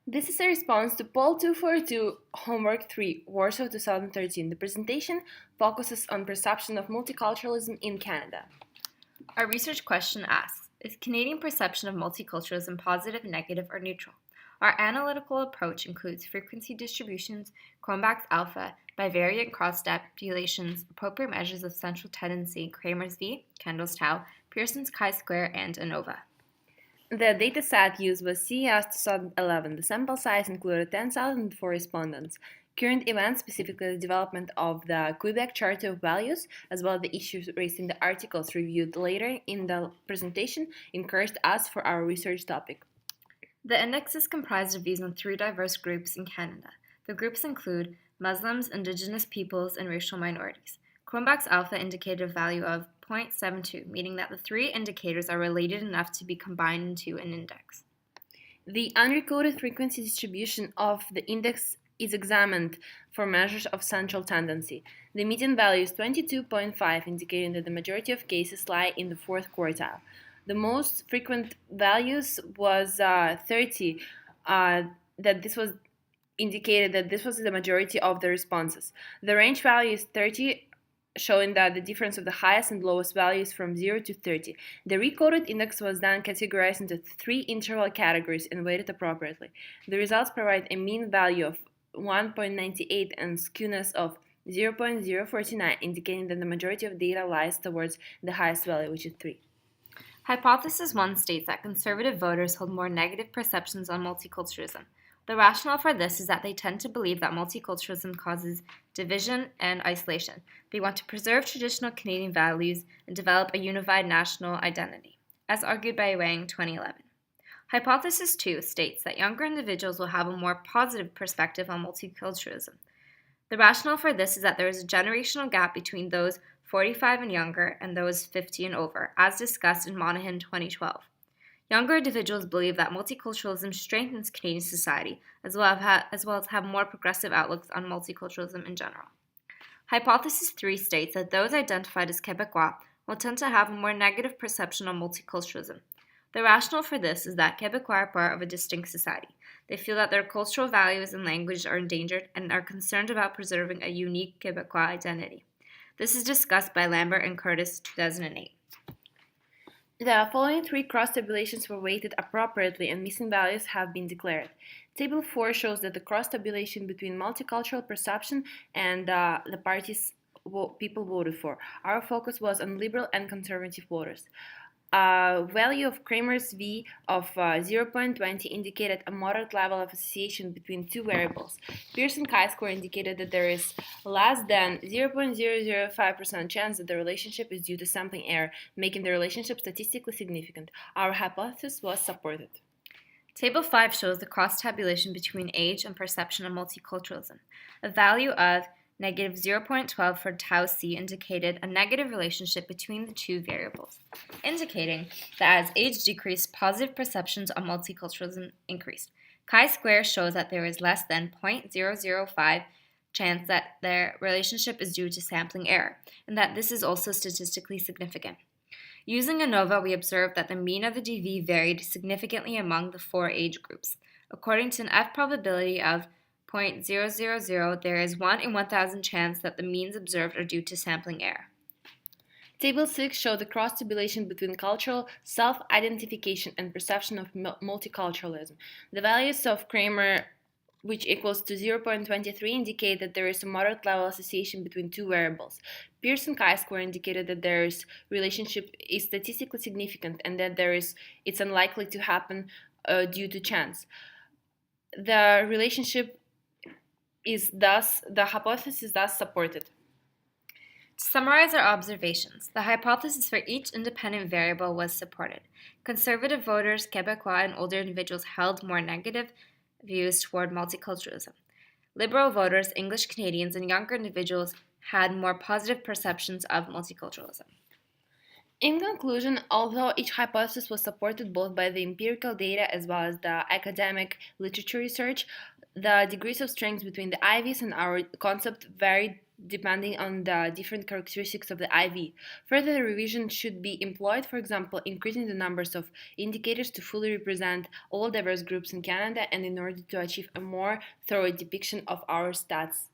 This is a response to Poll 242 Homework 3, Warsaw 2013. The presentation focuses on perception of multiculturalism in Canada. Our research question asks, is Canadian perception of multiculturalism positive, negative, or neutral? Our analytical approach includes frequency distributions, Cronbach's alpha, bivariate cross-tabulations, appropriate measures of central tendency, Kramer's V, Kendall's tau, Pearson's chi-square, and ANOVA. The dataset used was CES 2011. The sample size included 10,004 respondents. Current events, specifically the development of the Quebec Charter of Values, as well as the issues raised in the articles reviewed later in the presentation, encouraged us for our research topic. The index is comprised of views on three diverse groups in Canada. The groups include Muslims, Indigenous peoples, and racial minorities. Cronbach's alpha indicated a value of 0.72, meaning that the three indicators are related enough to be combined into an index. The unrecoded frequency distribution of the index is examined for measures of central tendency. The median value is 22.5, indicating that the majority of cases lie in the fourth quartile. The most frequent values was 30, that this was indicated that this was the majority of the responses. The range value is 30, showing that the difference of the highest and lowest values from 0 to 30. The recoded index was then categorized into three interval categories and weighted appropriately. The results provide a mean value of 1.98 and skewness of 0.049, indicating that the majority of data lies towards the highest value, which is 3. Hypothesis 1 states that conservative voters hold more negative perceptions on multiculturalism. The rationale for this is that they tend to believe that multiculturalism causes division and isolation. They want to preserve traditional Canadian values and develop a unified national identity, as argued by Wang 2011. Hypothesis 2 states that younger individuals will have a more positive perspective on multiculturalism. The rationale for this is that there is a generational gap between those 45 and younger and those 50 and over, as discussed in Monahan 2012. Younger individuals believe that multiculturalism strengthens Canadian society, as well as have more progressive outlooks on multiculturalism in general. Hypothesis 3 states that those identified as Quebecois will tend to have a more negative perception on multiculturalism. The rationale for this is that Quebecois are part of a distinct society. They feel that their cultural values and language are endangered and are concerned about preserving a unique Quebecois identity. This is discussed by Lambert and Curtis 2008. The following three cross-tabulations were weighted appropriately and missing values have been declared. Table 4 shows that the cross-tabulation between multicultural perception and the parties people voted for. Our focus was on liberal and conservative voters. Value of Kramer's V of 0.20 indicated a moderate level of association between two variables. Pearson chi-square indicated that there is less than 0.005% chance that the relationship is due to sampling error, making the relationship statistically significant. Our hypothesis was supported. Table 5 shows the cross-tabulation between age and perception of multiculturalism. A value of negative 0.12 for tau c indicated a negative relationship between the two variables, indicating that as age decreased, positive perceptions on multiculturalism increased. Chi-square shows that there is less than 0.005 chance that their relationship is due to sampling error, and that this is also statistically significant. Using ANOVA, we observed that the mean of the DV varied significantly among the four age groups. According to an F probability of 0.000, there is 1 in 1,000 chance that the means observed are due to sampling error. Table 6 shows the cross-tabulation between cultural self-identification and perception of multiculturalism. The values of Kramer, which equals to 0.23, indicate that there is a moderate level association between two variables. Pearson chi-square indicated that their relationship is statistically significant and that it's unlikely to happen due to chance. The hypothesis is thus supported. To summarize our observations, the hypothesis for each independent variable was supported. Conservative voters, Quebecois, and older individuals held more negative views toward multiculturalism. Liberal voters, English Canadians, and younger individuals had more positive perceptions of multiculturalism. In conclusion, although each hypothesis was supported both by the empirical data as well as the academic literature research, The degrees of strength between the IVs and our concept vary depending on the different characteristics of the IV. Further revision should be employed, for example, increasing the numbers of indicators to fully represent all diverse groups in Canada and in order to achieve a more thorough depiction of our stats.